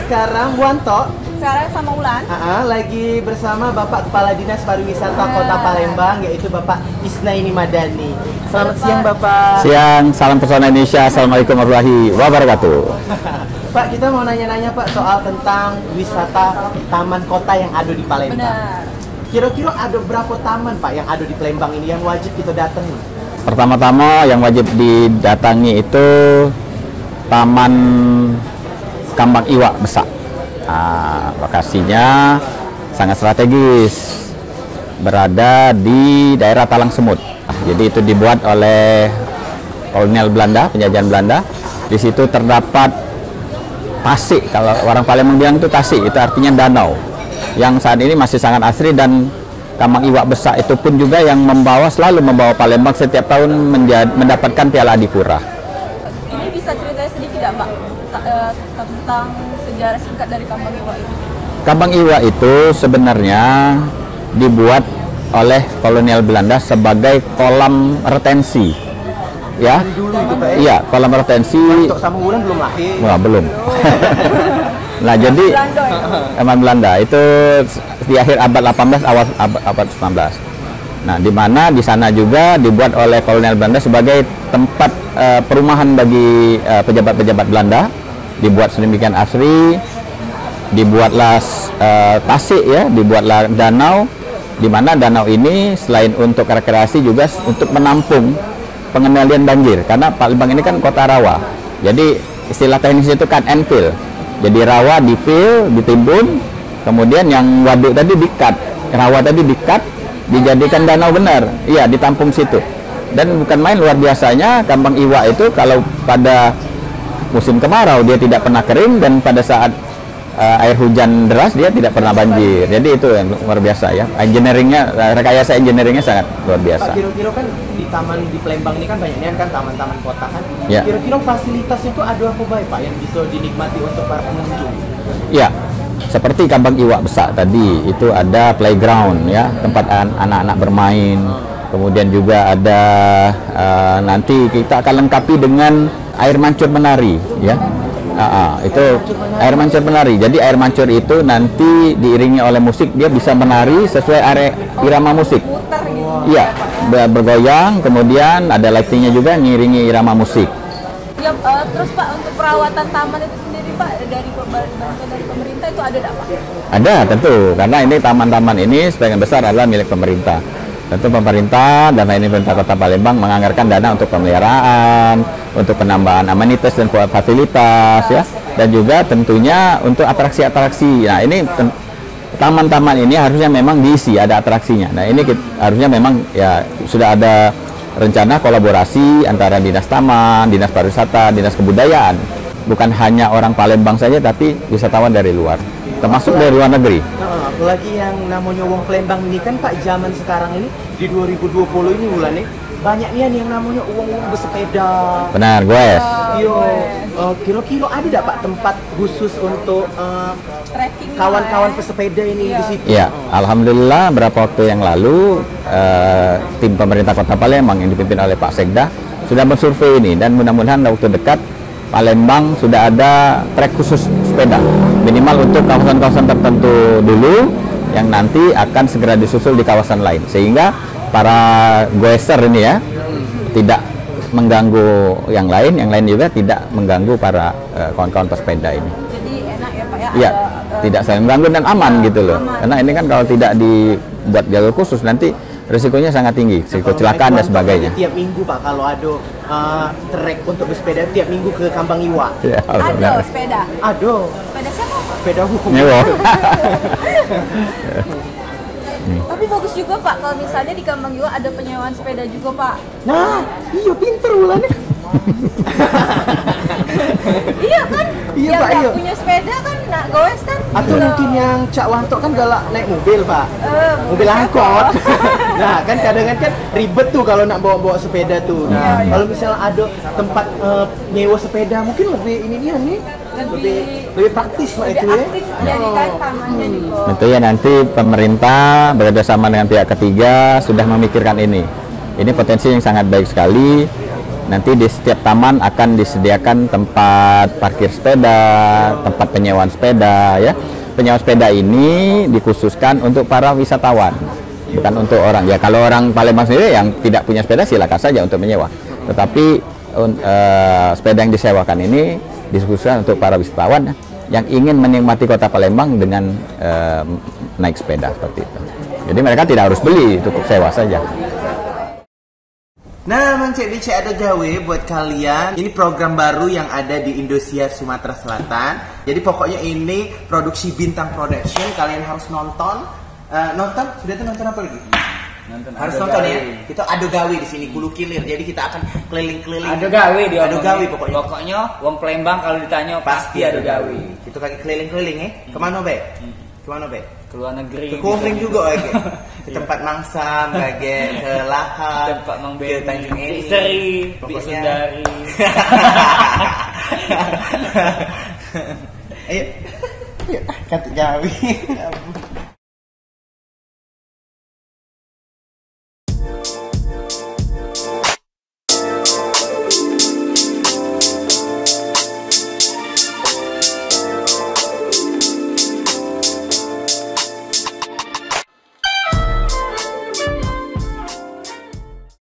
sekarang Wanto. Sekarang sama Ulan. Lagi bersama Bapak Kepala Dinas Pariwisata Kota Palembang, yaitu Bapak Isnaini Madani. Selamat siang Bapak. Siang, salam pesona Indonesia. Assalamualaikum warahmatullahi wabarakatuh. Pak, kita mau nanya-nanya Pak soal tentang wisata taman kota yang ada di Palembang. Benar. Kira-kira ada berapa taman Pak yang ada di Palembang ini yang wajib kita datangi? Pertama-tama yang wajib didatangi itu Taman Kambang Iwak Besak. Lokasinya sangat strategis, berada di daerah Talang Semut. Jadi itu dibuat oleh kolonial Belanda, penjajahan Belanda. Di situ terdapat tasik, kalau orang Palembang bilang itu tasik, itu artinya danau, yang saat ini masih sangat asri. Dan Kambang Iwak Besak itu pun juga yang selalu membawa Palembang setiap tahun mendapatkan Piala Adipura. Ini bisa cerita sedikit nggak Pak tentang sejarah singkat dari Kambang Iwak itu? Kambang Iwak itu sebenarnya dibuat oleh kolonial Belanda sebagai kolam retensi, ya. Dulu itu Pak. Iya, kolam retensi. Untuk sama Ulan belum lahir. Wah, belum. Nah, jadi zaman Belanda itu di akhir abad 18, awal abad 19. Nah, di mana di sana juga dibuat oleh kolonial Belanda sebagai tempat perumahan bagi pejabat-pejabat Belanda. Dibuat sedemikian asri, dibuatlah tasik, ya, dibuatlah danau, di mana danau ini selain untuk rekreasi juga untuk menampung pengendalian banjir, karena Palembang ini kan kota rawa. Jadi istilah teknis itu cut and fill. Jadi rawa di fill, ditimbun, kemudian yang waduk tadi di-cut, rawa tadi di-cut, dijadikan danau benar. Iya, ditampung situ. Dan bukan main, luar biasanya Kambang Iwak itu kalau pada musim kemarau dia tidak pernah kering, dan pada saat air hujan deras dia tidak pernah banjir. Jadi itu yang luar biasa, ya. Engineeringnya, rekayasa engineeringnya sangat luar biasa. Pak, kira-kira kan di taman di Palembang ini kan banyaknya kan taman-taman kota kan. Ya. Kira-kira fasilitasnya itu ada apa baik Pak yang bisa dinikmati untuk para pengunjung? Ya, seperti Kambang Iwak Besak tadi itu ada playground, ya, tempat anak-anak bermain. Kemudian juga ada nanti kita akan lengkapi dengan air mancur menari, ya. Itu air mancur menari. Jadi air mancur itu nanti diiringi oleh musik, dia bisa menari sesuai irama musik. Iya, bergoyang, kemudian ada lightingnya juga ngiringi irama musik. Ya, terus Pak, untuk perawatan taman itu sendiri Pak, dari bantuan dari pemerintah itu ada nggak Pak? Ada, tentu, karena ini taman-taman ini sebagian besar adalah milik pemerintah. Tentu pemerintah dan ini pemerintah Kota Palembang menganggarkan dana untuk pemeliharaan, untuk penambahan amenitas dan fasilitas, ya, dan juga tentunya untuk atraksi-atraksi. Nah, ini taman-taman ini harusnya memang diisi, ada atraksinya. Nah, ini harusnya memang, ya, sudah ada rencana kolaborasi antara dinas taman, dinas pariwisata, dinas kebudayaan. Bukan hanya orang Palembang saja, tapi wisatawan dari luar, termasuk dari luar negeri. Apalagi yang namanya wong Palembang ini kan Pak, zaman sekarang ini di 2020 ini bulan nih banyaknya nih yang namanya uang-uang bersepeda. Benar, goes. Iya. Kira-kira ada tidak Pak tempat khusus untuk Trekking kawan-kawan pesepeda ini di situ? Ya, alhamdulillah beberapa waktu yang lalu tim pemerintah Kota Palembang yang dipimpin oleh Pak Sekda sudah bersurvei ini, dan mudah-mudahan waktu dekat Palembang sudah ada trek khusus sepeda, minimal untuk kawasan-kawasan tertentu dulu, yang nanti akan segera disusul di kawasan lain, sehingga para goeser ini, ya, tidak mengganggu yang lain juga tidak mengganggu para kawan-kawan pesepeda ini. Jadi enak ya Pak, ya? Iya, tidak saling mengganggu dan aman gitu loh. Karena ini kan kalau tidak dibuat jalur khusus nanti risikonya sangat tinggi, risiko kecelakaan dan sebagainya. Tiap minggu Pak, kalau ada trek untuk bersepeda tiap minggu ke Kambang Iwak. Ya, Ada sepeda. Ada. Sepeda siapa Pak? Sepeda hukum. Nyewa. Tapi bagus juga Pak, kalau misalnya di Kambang Iwak ada penyewaan sepeda juga Pak. Nah, iya pinter ulannya. Iya kan? Iya, yang Pak, nggak iya. punya sepeda kan, nak goes kan? Atau bisa. mungkin yang Cak Wanto kan galak naik mobil Pak. Mobil siapa? angkot. Nah, kan kadang-kadang kan ribet tuh kalau nak bawa-bawa sepeda tuh. Nah, Iya. kalau misalnya ada tempat nyewa sepeda mungkin lebih ini dia nih. Lebih praktis Pak Lebih itu ya. aktif jadikan tamannya juga. Tentu ya nanti pemerintah bekerjasama dengan pihak ketiga sudah memikirkan ini. Ini potensi yang sangat baik sekali. nanti di setiap taman akan disediakan tempat parkir sepeda, tempat penyewaan sepeda ya. Penyewaan sepeda ini dikhususkan untuk para wisatawan, bukan untuk orang. Ya kalau orang Palembang sendiri yang tidak punya sepeda silakan saja untuk menyewa. Tetapi sepeda yang disewakan ini dikhususkan untuk para wisatawan yang ingin menikmati kota Palembang dengan naik sepeda seperti itu. Jadi mereka tidak harus beli, cukup sewa saja. Nah, Cek ada gawe buat kalian. Ini program baru yang ada di Indosiar Sumatera Selatan. Jadi pokoknya ini produksi Bintang Production. Kalian harus nonton. Nonton? Sudah tuh nonton apa lagi? Harus nonton ya. Kita ado gawe di sini, Kulu Kilir. Jadi kita akan keliling-keliling. Ado gawe dia. Ado gawe pokoknya. Pokoknya wong Palembang kalau ditanya pasti ado gawe. Kita lagi keliling-keliling ya. Kemana, Be? Kemana, Be? Ke luar negeri. Ke Kuring juga lagi. Ke tempat Mangsam, lagi ke Lahar, tempat Mang ke Tanjung Eri, Seri, pokoknya. Sundari. Ayo. Ayo, kata gawe.